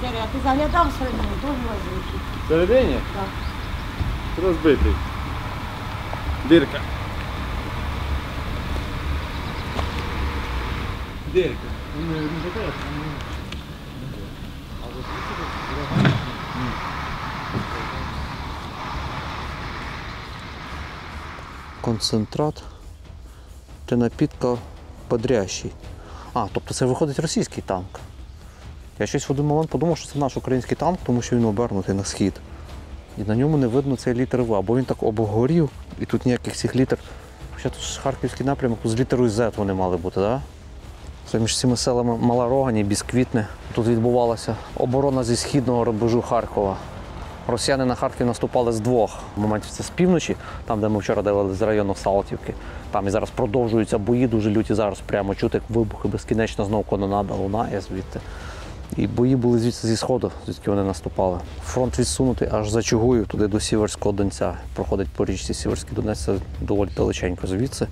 А ти заглядав всередину, теж розбитий. Всередині? Так. Розбитий. Дирка. Дирка. Концентрат та напітка бодрящий. Тобто це виходить російський танк. Я щось в один момент подумав, що це наш український танк, тому що він обернутий на схід. І на ньому не видно цей літер В, або він так обгорів, і тут ніяких цих літер. Хоча тут ж харківський напрямок, з літерою Z вони мали бути, так? Це між цими селами Мала Рогань і Бісквітне. Тут відбувалася оборона зі східного рубежу Харкова. Росіяни на Харків наступали з двох моментів. Це з півночі, там, де ми вчора дивилися, з району Салтівки. Там і зараз продовжуються бої, дуже люті зараз прямо чути, як вибухи безкінечно, знову канонада лунає звідти. І бої були звідси зі сходу, звідки вони наступали. Фронт відсунутий аж за Чугую, туди до Сіверського Донця. Проходить по річці Сіверський Донець, це доволі далеченько звідси.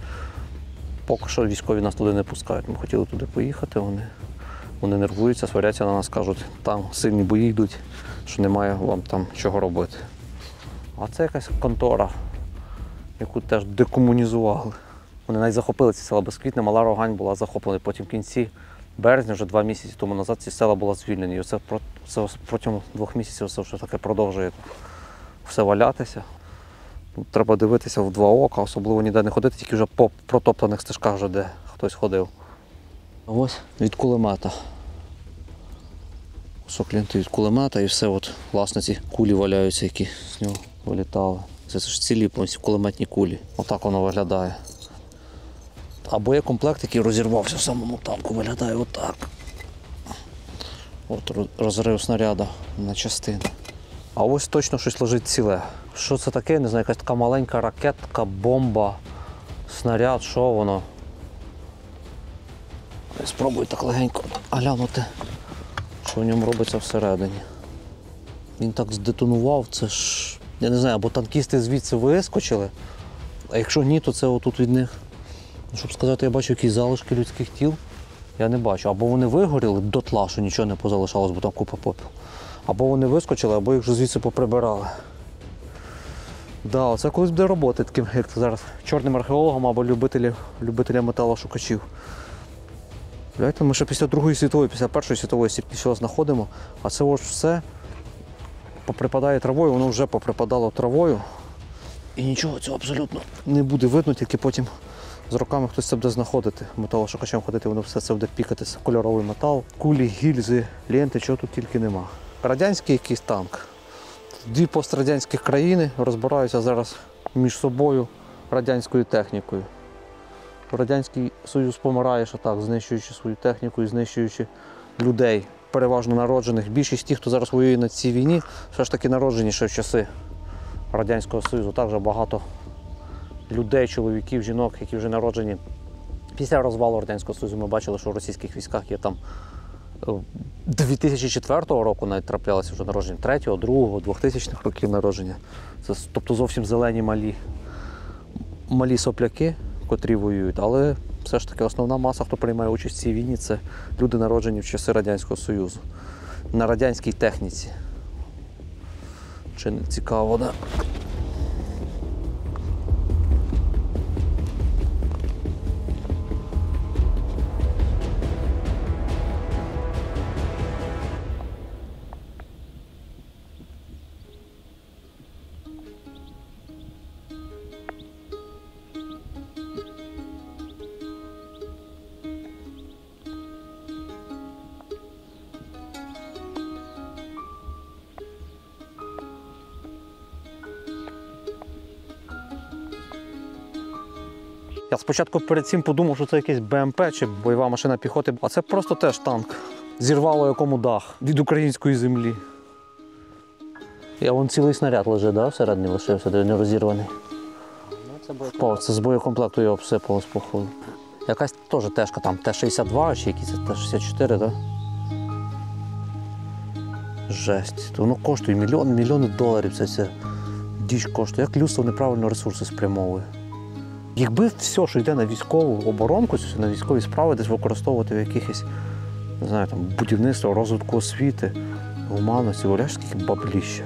Поки що військові нас туди не пускають. Ми хотіли туди поїхати, вони нервуються, сваряться на нас, кажуть, там сильні бої йдуть, що немає вам там чого робити. А це якась контора, яку теж декомунізували. Вони навіть захопили ці села Бісквітне, Мала Рогань була захоплена. Потім в кінці березня, вже 2 місяці тому назад, ці села були звільнені. І це протягом 2 місяців все вже таке продовжує все валятися. Треба дивитися в 2 ока, особливо ніде не ходити, тільки вже по протоплених стежках вже де хтось ходив. Ось від кулемета. Кусок ленти від кулемета і все, от, власне, ці кулі валяються, які з нього вилітали. Це ж цілі повністю кулеметні кулі. Отак воно виглядає. А боєкомплект, який розірвався в самому танку, виглядає отак. От розрив снаряда на частини. А ось точно щось лежить ціле. Що це таке? Не знаю, якась така маленька ракетка, бомба, снаряд, що воно? Я спробую так легенько глянути, що в ньому робиться всередині. Він так здетонував, це ж, я не знаю, або танкісти звідси вискочили, а якщо ні, то це отут від них. Щоб сказати, я бачу якісь залишки людських тіл, я не бачу. Або вони вигоріли дотла, що нічого не позалишалось, бо там купа попелу. Або вони вискочили, або їх вже звідси поприбирали. Да, це колись буде роботи таким, як це зараз, чорним археологом або любителям металошукачів. Гляньте, ми ще після Другої світової, після Першої світової стільки всього знаходимо, а це ось все поприпадає травою, воно вже поприпадало травою. І нічого цього абсолютно не буде видно, тільки потім з роками хтось це буде знаходити. Металошукачем ходити, воно все це буде пікатися. Кольоровий метал, кулі, гільзи, ленти, чого тут тільки нема. Радянський якийсь танк. 2 пострадянських країни розбираються зараз між собою радянською технікою. Радянський Союз помирає, що так, знищуючи свою техніку і знищуючи людей, переважно народжених. Більшість тих, хто зараз воює на цій війні, все ж таки народжені ще в часи Радянського Союзу. Також багато людей, чоловіків, жінок, які вже народжені після розвалу Радянського Союзу. Ми бачили, що в російських військах є там 2004 року навіть траплялися вже народження, 3-го, 2-го, 2000-х років народження. Це, тобто зовсім зелені малі сопляки, котрі воюють, але все ж таки основна маса, хто приймає участь в цій війні, це люди, народжені в часи Радянського Союзу. На радянській техніці. Чи не цікаво, да? Я спочатку перед цим подумав, що це якийсь БМП чи бойова машина піхоти, а це просто теж танк. Зірвало якому дах від української землі. І вон цілий снаряд лежить, да? Всередині лишився, де не розірваний. Впав, це з боєкомплекту його обсипалось, походу. Якась теж тежка, там Т-62 чи якісь Т-64, так? Жесть. Воно коштує мільйони доларів, це діч коштує. Як людство неправильно ресурси спрямовує. Якби все, що йде на військову оборонку, на військові справи, десь використовувати в якихось, не знаю, там, будівництво, розвитку освіти, Гуманності, гуляєш, скільки бабліща.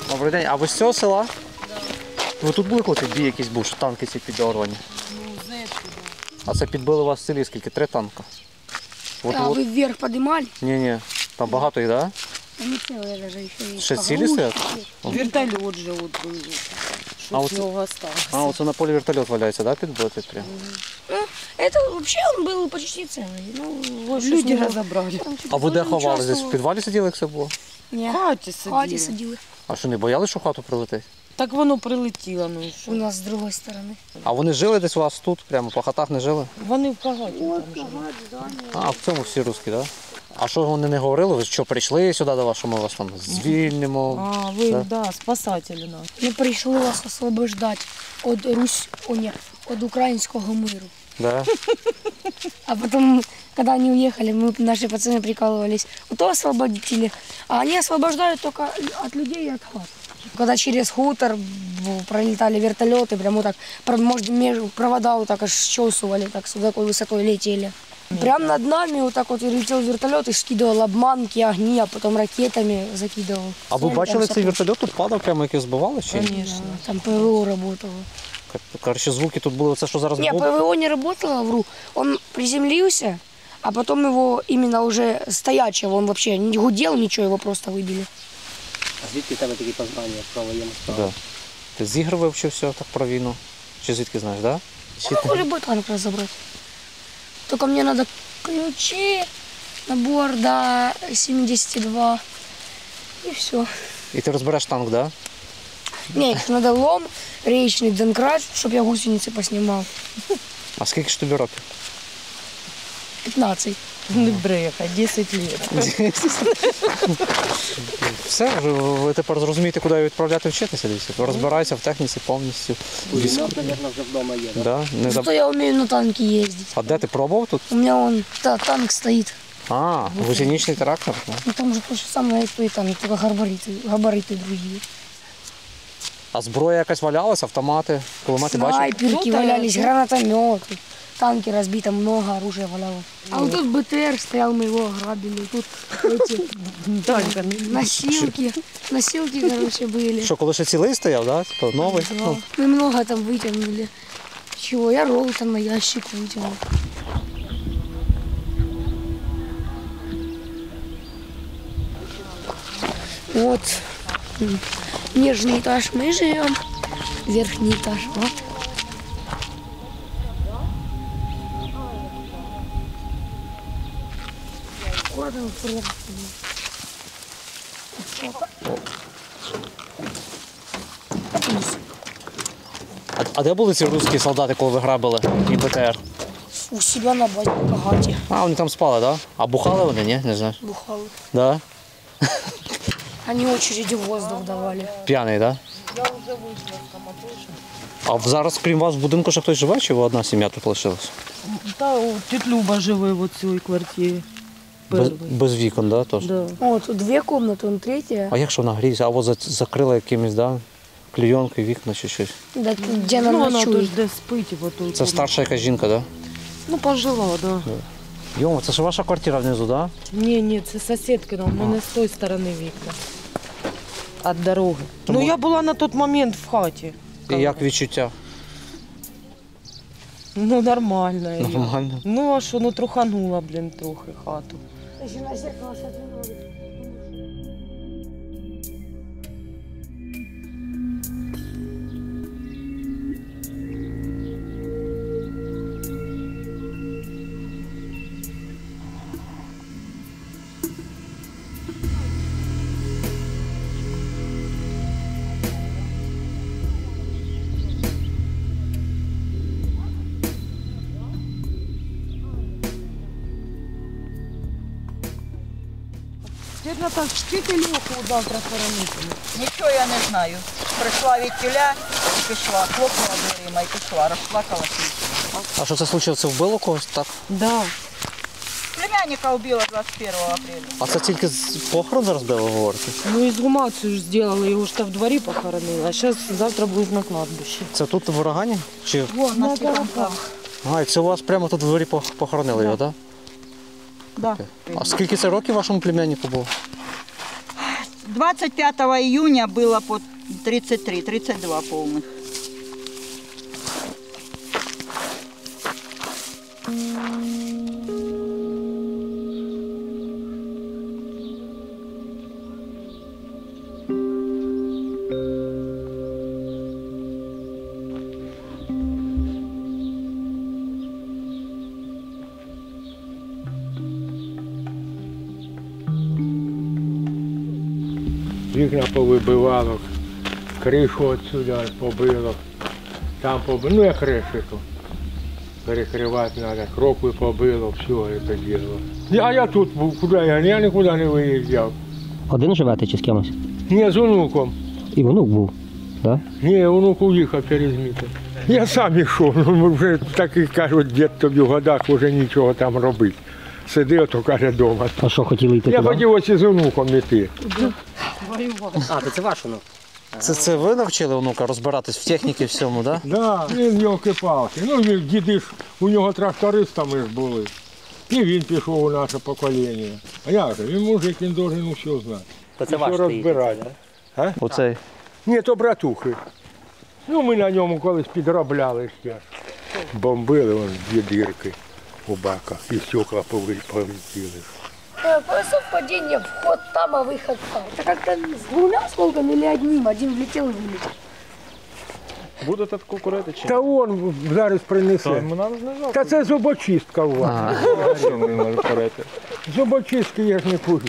Добрий день, а ви з цього села? Так. Ви тут були, коли бій якийсь був, що танки ці підорвані? Ну, знаєте, А це підбили вас в селі скільки? 3 танка? От, А вы вверх поднимали? Ні, там багато їх, так? Да не целые даже еще есть. Ще цілі стоять? вертольот же от був. А Що от- з нього осталось. А, оце на полі вертольот валяється, так, підбитий прям? Ну, это вообще он был почти целый. Ну, вот Люди что с него- розібрали. там А ви де кто-то ховались? Десь в участвовал. підвалі сиділи, як це було? Не, В хаті в хаті сиділи. сиділи. А що, не боялись, що в хату прилетить? Так воно прилетіло, ну і що. У нас с другой стороны. А вони жили десь у вас тут, прямо по хатах не жили? Вони в хагаті там жили. А, в цьому всі русські, так? А що вони не говорили? Ви що, прийшли сюди до вас, що ми вас там звільнимо? А, ви, Да. да, спасателі нас. Мы пришли вас освобождать от от украинского миру. Да? А потом, когда они уехали, наши пацаны прикалывались. Вот то освободители, а они освобождают только от людей и от хат. Когда через хутор пролетали вертолеты, прямо так, может, между провода вот так аж счесывали, так с такой высотой летели. Прямо над нами вот так вот летел вертолет и скидывал обманки, огни, а потом ракетами закидывал. А ви Там бачили вся цей вертольот тут падав, прямо який збивали? Чи? ні? Звісно. Там ПВО работало. Коротше, звуки тут були, це що зараз Не, було? ПВО не работало, вру. Он приземлился, а потом его именно уже стоячего, он вообще не гудел, ничего, его просто выбили. А звідки в тебе такі познання про воєнну справу? Да. Ти з ігор вивчився так про війну? Чи звідки знаєш, так? Да? Я могу любой танк разобрать. Только мне надо ключи, набор до 72 и все. І ти розбереш танк, так? Да? Не, еще надо лом, речный донкрат, чтобы я гусеницы поснимал. А скільки ж тобі років? 15. Не бреха, 10 років. Все, вже ви тепер зрозумієте, куди її відправляти вчитися десь. Розбирайся в техніці повністю. Пулемет, мабуть, вже вдома є, так? Да? Не заб... Зато я умею на танке ездить. А де ти пробував тут? У меня танк стоит. А, гусеничний трактор. Да. Ну там же то же самое стоит танк, только габариты другие. А зброя якась валялась, автомати, кулемети бачив? Снайперки Тут, валялись, тут. гранатометы. Танки разбито, много оружия валялось. А вот тут БТР стоял, мы его ограбили. Тут эти Танка. носилки, короче, были. Що, коли ще цілий стояв, да? То новий? Да. Ну, Мы много там вытянули. Чего? Я ролл там на ящик вытянул. Вот. Нижний этаж мы живем. Верхний этаж. Вот. Вот он, привет. а де були ці русські солдати, коли ви грабили і БТР? У себя на базе в Кагате. А, вони там спали, так? Да? А бухали вони, ні? Не знаю. Бухал. Да? Они очереди в воздух давали. П'яний, так? Да? А зараз, крім вас, в будинку ще хтось живе, чи ви одна сім'я тут лишилась? Та тетя Люба живе в цій квартирі. Без, Перший. без вікон, да, тож? Да. О, тут 2 комнаты, он 3. А як що вона гріється? А от закрила якимось, да? Клейонкою вікна чи щось. Да, где она Ну, вона тут ночует. де спить. От, Це старша якась жінка, так? Да? Ну, пожила, да. Йома, це ж ваша квартира внизу, так? Да? Ні, це сусідки, у мене з тої сторони вікна. Від дороги. Тому- Ну, я була на той момент в хаті. І як відчуття? Ну, нормально. я. Нормально. Ну, а що, ну труханула, блін, трохи хату. Если на зеркало смотрю, Дідна так вчительоху завтра хоронити. Нічого я не знаю. Прийшла від тіля і пішла. Хлопнула дверима і пішла. Розплакалася. А що це случилось? Це вбило когось? Так? Да. Племянника вбила 21 апреля. А це тільки похорон зараз де ви говорите? Ну, ексгумацію ж зробили, його ж там в дворі похоронили, а зараз завтра буде на кладбищі. Це тут в Урагані? Чи... Вон, на світанках. А, і це у вас прямо тут в дворі похоронили його, так? Да. А скільки це років вашому племяннику було? 25 июня было по 32 полных. Вікна повибивало, кришу отсюда побило, там побило, ну як решету. Перекривати треба, крокви побило, все це діло. А я тут був, куди я нікуди не виїжджав. Один живете чи з кимось? Ні, з онуком. І внук був, так? Ні, онук уїхав через місяць. Я сам йшов, ну вже таки кажуть, дід тобі в годах вже нічого там робити. Сиди, ото каже, вдома. А що хотіли йти Я туди? хотів ось із онуком йти. А, то це ваш внук? Це ви навчили онука розбиратись в техніці всьому, так? Да, він йолки-палки. Ну, діди ж у нього трактористами ж були. І він пішов у наше покоління. А як же, він мужик, він должен усе знати. То це Все ваш розбирати. А? Оцей. Ні, то братухи. Ну, ми на ньому колись підробляли ще. Бомбили вон дві дірки у баках і стекла полетіли. По совпадению вход там, а выход там. Это как-то с двумя осколками или одним? Один влетел и вылетел. Будете таку курити чи? Та он зараз принесе. Нам не жалко. Та це зубочистка у вас. Що ми можемо курити? Зубочистки я ж не курю.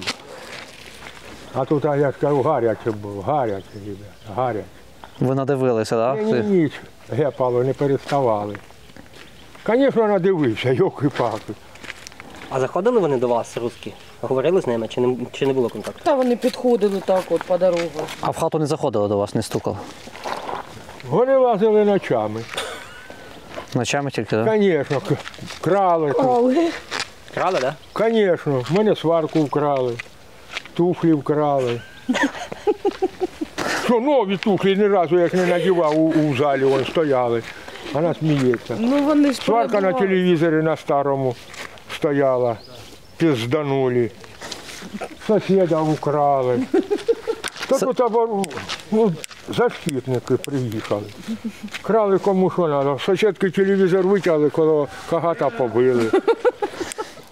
А тут, я ж кажу, гаряче було, гаряче, ребята, гаряче. Ви надивилися, так? Ні, ніч гепало, не переставали. Звісно, надивився, йолки-палки. А заходили вони до вас, русські? Говорили з ними чи не було контакту? Та вони підходили так от по дорогу. А в хату не заходили до вас, не стукали? Вони лазили ночами. Ночами тільки, так? Звісно, крали. Крали, так? Звісно, в мене сварку вкрали, туфлі вкрали. Що нові туфлі ні разу як не надівав у залі, вон стояли. Вона сміється. Ну вони ж Сварка на телевізорі на старому стояла, пізданули. Сусіда вкрали. Та тут защитники приїхали. Крали кому що треба. Сусідки телевізор витягли, коли кагата побили.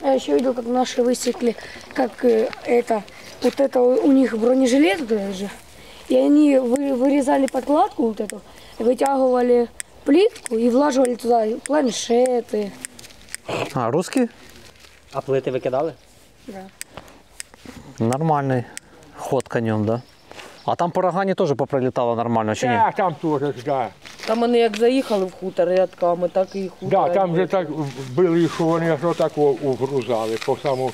Я еще видел, как наши высекли, как вот это у них бронежилет же. И они вырезали подкладку вот эту, вытягивали плитку и влаживали туда планшеты. А, русські? А плити викидали? Да. Нормальний ход конем, да? А там по Рогані теж поприлітало нормально, чи ні? Так, там теж, так. Там вони як заїхали в хутор рядками, так і хутор. Да, там же так били, що вони аж отак угрузали по саму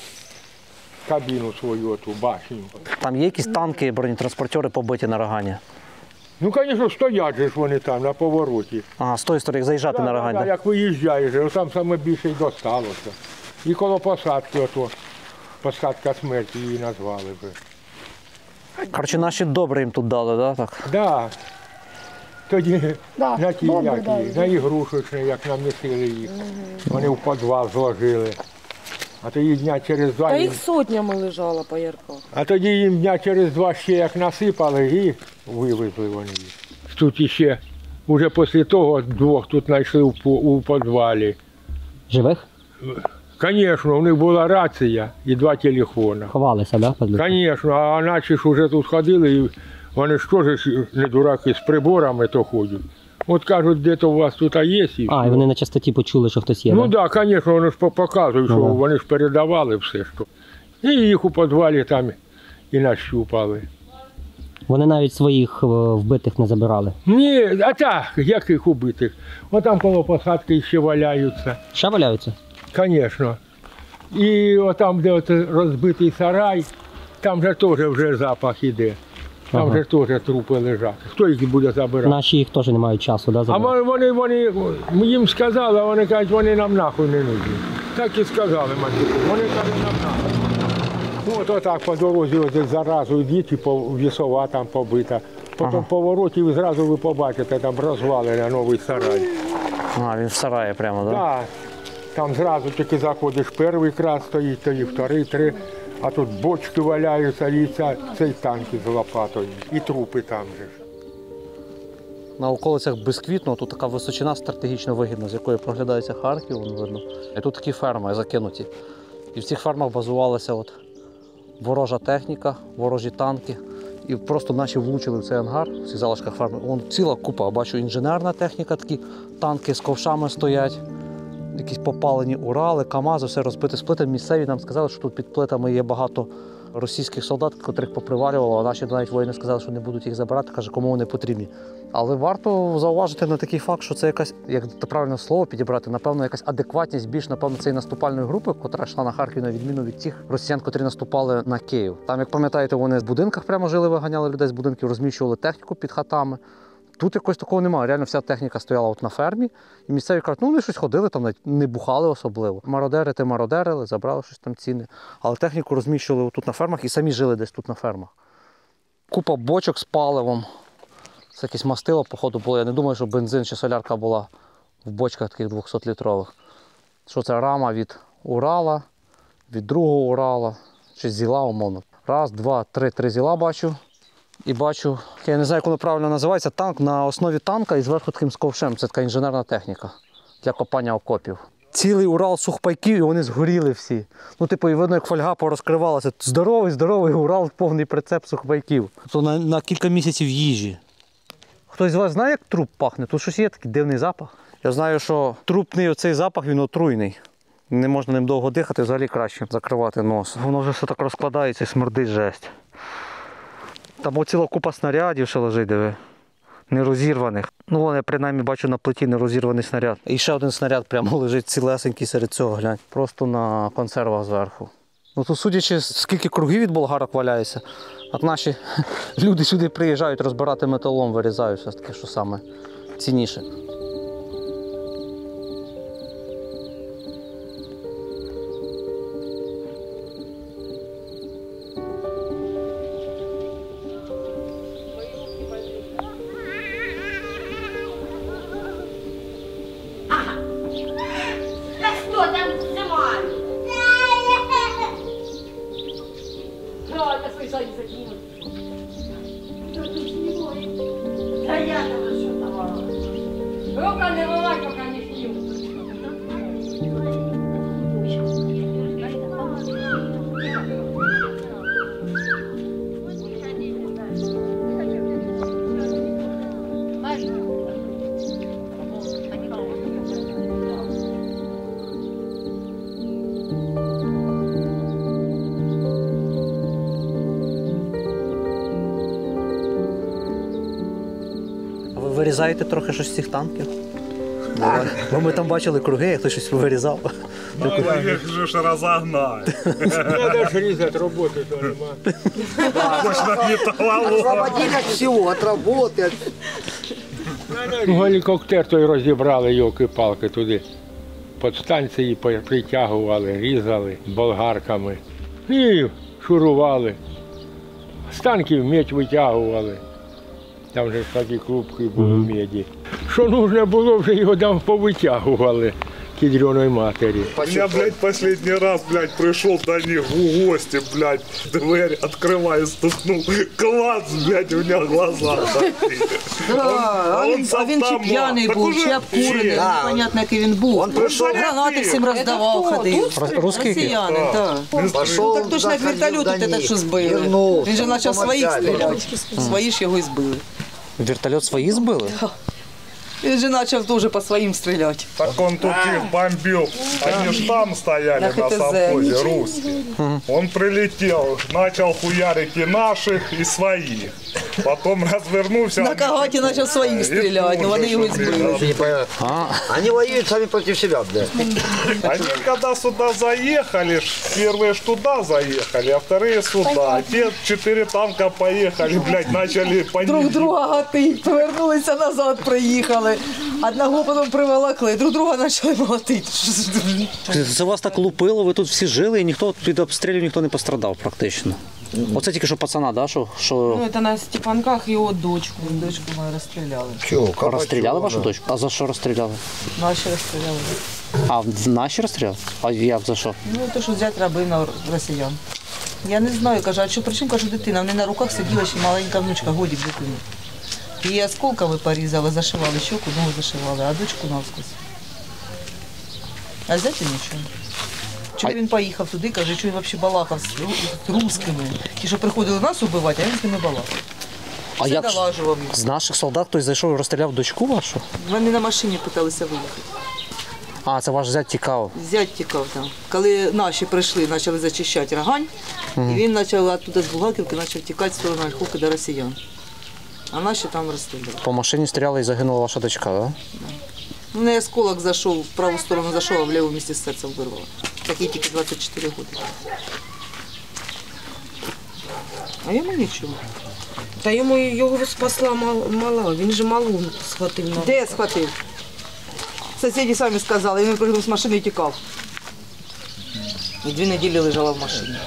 кабіну свою, ту башню. Там є якісь танки, бронетранспортери побиті на Рогані? Ну, звісно, стоять же ж вони там на повороті. Ага, з тої сторони, як заїжджати на Рогань. Да, як виїжджаєш, там саме більше й досталося. І коло посадки, ото посадка смерті її назвали вже. Коротше, наші добре їм тут дали, да? Так? Да. Тоді Да, на ті, добре, як да. її, на ігрушечні, як намісили їх. Вони в підвал зложили. А тоді дня через два, Та їх сотнями лежало по ярках. а тоді їм дня через два ще як насипали і вивезли вони їх. Тут іще, вже після того двох тут знайшли у підвалі. Живих? Звісно, у них була рація і два телефони. Ховалися, так? Звісно, а наші ж вже тут ходили, і вони ж теж не дураки з приборами то ходять. От кажуть, де-то у вас тут є. І А, і вони на частоті почули, що хтось є, ну так? так, звісно, вони ж показують, що Ага. вони ж передавали все. Що. І їх у підвалі там і нащупали. Вони навіть своїх вбитих не забирали. Ні, а так, яких убитих? От там коло посадки ще валяються. Ще валяються? Звісно. І отам, де от розбитий сарай, Там же теж вже запах іде. Там же теж трупи лежать. Хто їх буде забирати? Наші їх теж не мають часу, да, А забрати? вони їм сказали, а вони кажуть, вони нам нахуй не нужні. Так і сказали мені. Вони кажуть, нам нахуй. Ну от отак по дорозі ось заразу йдіть, і вісова там побита. Потім поворотів і зразу ви побачите, там розвалення, новий сарай. А, він в сараї прямо, так? Да? Так, там зразу тільки заходиш, перший крас стоїть, тоді вторий, три, а тут бочки валяються, і цей танк із лопатою, і трупи там же. На околицях Бисквітного тут така височина стратегічно вигідна, з якої проглядається Харків, вон видно. І тут такі ферми закинуті. І в цих фермах базувалася от ворожа техніка, ворожі танки. І просто наші влучили в цей ангар, в цих залишках ферми. Вон ціла купа, бачу, інженерна техніка, такі танки з ковшами стоять, якісь попалені Урали, КАМАЗи, все розбите з плитами. Місцеві нам сказали, що тут під плитами є багато російських солдат, котрих попривалювало, а наші навіть воїни сказали, що не будуть їх забирати, каже, кому вони потрібні. Але варто зауважити на такий факт, що це якась, як це правильне слово підібрати, напевно, якась адекватність більш, напевно, цієї наступальної групи, яка йшла на Харків, на відміну від тих росіян, котрі наступали на Київ. Там, як пам'ятаєте, вони в будинках прямо жили, виганяли людей з будинків, розміщували техніку під хатами. Тут якось такого немає. Реально вся техніка стояла от на фермі, і місцеві кажуть, ну вони щось ходили, там навіть не бухали особливо. Мародерити мародерили, забрали щось там цінне. Але техніку розміщували тут на фермах і самі жили десь тут на фермах. Купа бочок з паливом. Це якесь мастило, походу, було. Я не думаю, що бензин чи солярка була в бочках таких 200-літрових. Що це рама від Урала, від другого Урала, чи зіла, умовно. Раз, два, три зіла бачу. І бачу, я не знаю, як воно правильно називається, танк на основі танка і зверху таким ковшем. Це така інженерна техніка для копання окопів. Цілий Урал сухпайків, і вони згоріли всі. Ну, типу, і видно, як фольга порозкривалася. Здоровий Урал, повний прицеп сухпайків. То на кілька місяців їжі. Хтось з вас знає, як труп пахне? Тут щось є такий дивний запах. Я знаю, що трупний оцей запах, він отруйний. Не можна ним довго дихати, взагалі краще закривати нос. Воно вже все так розкладається і смердить жесть. Там ціла купа снарядів ще лежить, диви. Нерозірваних. Ну, я принаймні бачу на плиті нерозірваний снаряд. І ще один снаряд прямо лежить цілесенький серед цього, глянь. Просто на консервах зверху. Ну тут, судячи, скільки кругів від болгарок валяється, от наші люди сюди приїжджають розбирати металом, вирізають все таке, що саме цінніше. Вирізаєте трохи щось з цих танків? Бо ми там бачили круги, як хтось щось вирізав. Ну, їх же ж розогнати. Треба ж різати, роботи то немає. Можна металолом. Освободили от всего, от работы. Гелікоптер той розібрали, йолки-палки, туди. Подстанції притягували, різали болгарками. І шурували. З танків медь витягували. Там же такі клубки були меді. Що нужно було, вже його там повитягували кідряної матері. Я, блядь, последний раз, блядь, прийшов до них у гості, блядь, дверь відкриваю, стукнув. Клас, блядь, у нього глаза. А він чи п'яний був, чи обкурений, непонятно, який він був. Гранати всім роздавав, ходив. Росіянин, так. Пошел Так точно як вертольот тут що збили. Він же почав своїх стріляти. Свої ж його і збили. Вертольот свої збили? Він же почав дуже по своїм стріляти. Так он тут их бомбил. Они ж там стояли На на ХТЗ. совхозе, русские. Он прилетел, начал хуярить и наших, и своих. Потом развернулся. На Кагаті почав своїх стріляти, вони його збили. Они воюют сами против себя, блядь. Они когда сюда заехали, первые ж туда заехали, а вторые сюда. А те 4 танка поехали, блядь, начали по Друг ним. друга гатить, повернулися назад, приїхали. Одного потім приволокли, друг друга почали молотити. Це вас так лупило, ви тут всі жили і ніхто від обстрілів ніхто не пострадав практично. Оце тільки що пацана, да, що Ну, это на Степанках его дочку. Дочку ми розстріляли. Чего? розстріляли вашу дочку? А за що розстріляли? Наші розстріляли. А наші розстріляли? А як за що? Ну, то, що взяти рабів на росіян. Я не знаю, кажу, а що причому, кажу, дитина. Вони на руках сиділа ще маленька внучка, годик дитини. Її осколками порізали, зашивали щоку, ногу зашивали, а дочку навскось. А взяти нічого. Чому він поїхав туди, каже, що він взагалі балакав з русскими. Ті, що приходили нас убивати, а він з ними балакав. А Все як долажував їх. з наших солдат хтось зайшов і розстріляв дочку вашу? Вони на машині питалися виїхати. А, це ваш зять тікав. Зять тікав там. Коли наші прийшли, почали зачищати Рогань, і він почав оттуда з Булгаківки почав тікати в сторону Ольховки до росіян. А наші там розстріляли. По машині стріляли і загинула ваша дочка, так? Да? У неї осколок зайшов, в праву сторону зайшов, а в ліву місці з серцем вирвало. Такій тільки 24 роки. А йому нічого. Та його спасла мала, він же малу схватив. Де схватив? Сусіди самі сказали, він пригнув з машини і тікав. І 2 неділі лежала в машині.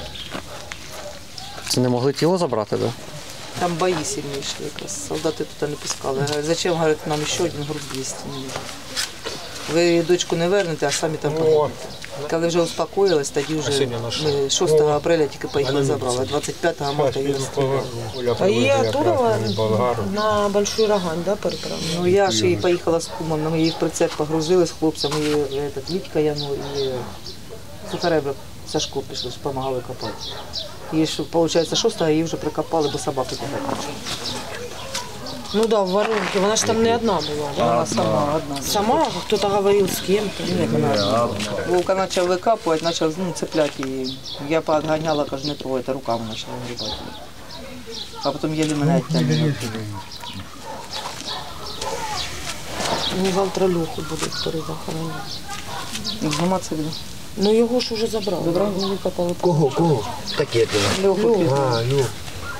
Це не могли тіло забрати, так? Да? Там бої сильні йшли якраз. Солдати тут не пускали. Говорять, зачем, говорить, нам ще один груз 200 мільйонів. Ви дочку не вернете, а самі там погибнете. Коли вже успокоїлись, тоді вже ми 6 апреля тільки поїхали забрали, а 25 марта її розстріляли. А її оттуда на Большой Рогань, да, переправили? Ну я ж і поїхала з кумом, ми її в прицеп погрузили з хлопцями, і Вітька Янур, і Сухаребрик Сашко пішли, допомагали копати. Її ж, виходить, 6-го її вже прикопали, бо собаки копали. Ну да, в Воронке. Вона ж там не одна була. Да? Вона сама одна. Сама? Кто-то говорил с кем-то? Вовка почав викапувати, почав цепляти її. Я поотганяла, кажу, не трогайте, руками почала грібати. А потім єлі мене відтягнули. Ну, завтра Льоху будуть перезахоронити. Зніматися буде. Ну його ж уже забрали. Забрали, викопали. Кого? Таке ти. Льоху.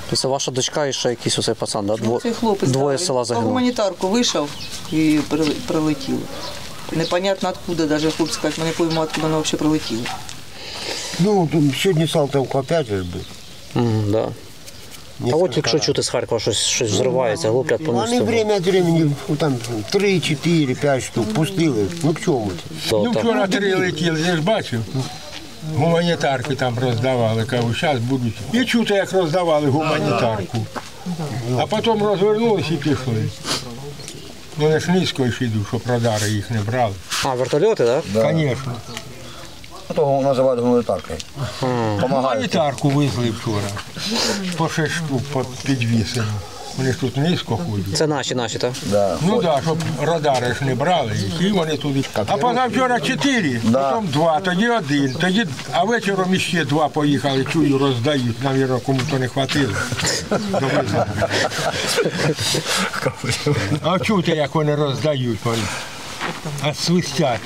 То це ваша дочка і ще якийсь оцей пацан, да? Цей хлопець Двоє з села по загинуло. гуманітарку вийшов і прилетів. Непонятно откуда, навіть хлопці кажуть, ми не поймемо, откуда воно взагалі прилетіло. Ну, сегодня Салтовку опять же был. Да. А от якщо чути з Харкова щось взривається, глуплять по Они місту. время от времени, ну, там 3, 4, 5 штук пустили. Ну, к чому це? Ну, вчора 3 летіли, я ж бачив. Гуманітарки там роздавали, кажу, зараз будуть. І чути, як роздавали гуманітарку. А потім розвернулися і пішли. Вони ж низько йшли, щоб радари їх не брали. А, вертольоти, так? Да? Звісно. Того називають гуманітаркою. Гуманітарку везли вчора. По 6 штук підвісили. Вони ж тут низько ходять. Це наші, так? Да. Ну так, щоб радари ж не брали їх, і вони туди. А позавчора 4, потім 2, тоді 1, тоді, а вечором іще 2 поїхали, чую, роздають, навірно, кому-то не хватило. А чути, як вони роздають, а свистять.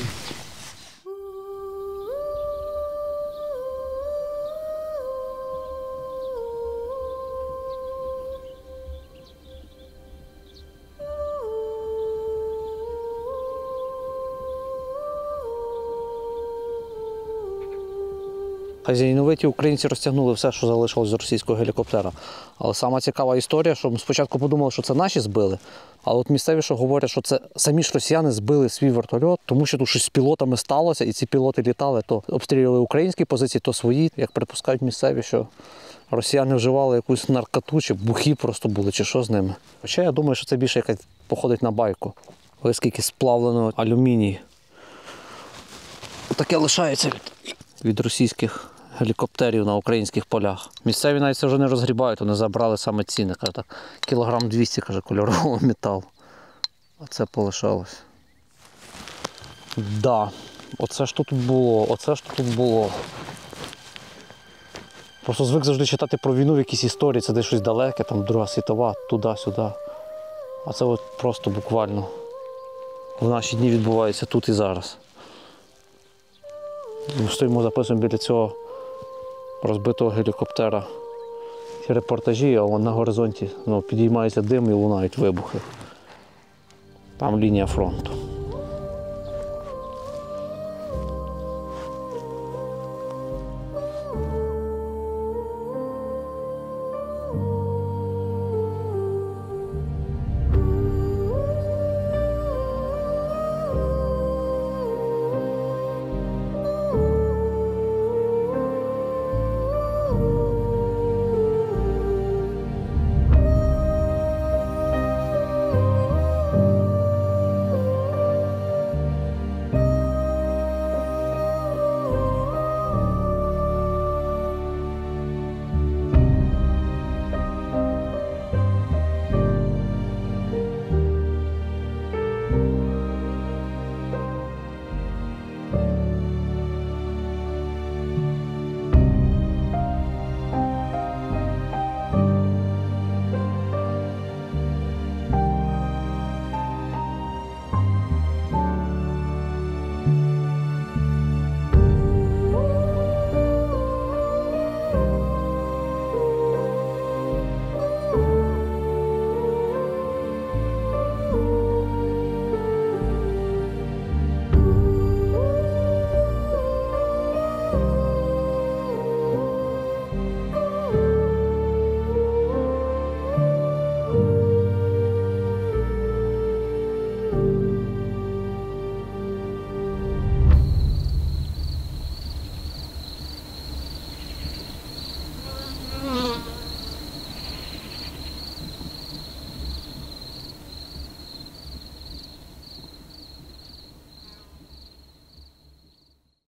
Хазяйновиті українці розтягнули все, що залишилось з російського гелікоптера. Але сама цікава історія, що ми спочатку подумали, що це наші збили, але от місцеві що говорять, що це самі ж росіяни збили свій вертольот, тому що тут щось з пілотами сталося, і ці пілоти літали, то обстрілювали українські позиції, то свої. Як припускають місцеві, що росіяни вживали якусь наркоту, чи бухі просто були, чи що з ними. Хоча я думаю, що це більше якась походить на байку. Ось скільки сплавленого алюмінію. Таке лишається від російських гелікоптерів на українських полях. Місцеві навіть це вже не розгрібають, вони забрали саме ціни. Каже, так, кілограм 200, каже, кольорового металу. А це полишалось. Да. Оце ж тут було, оце ж тут було. Просто звик завжди читати про війну в якісь історії, це десь щось далеке, там Друга світова, туди-сюди. А це от просто буквально в наші дні відбувається тут і зараз. Ми стоїмо, записуємо біля цього розбитого гелікоптера ці репортажі, а вон на горизонті підіймається дим і лунають вибухи. Там лінія фронту.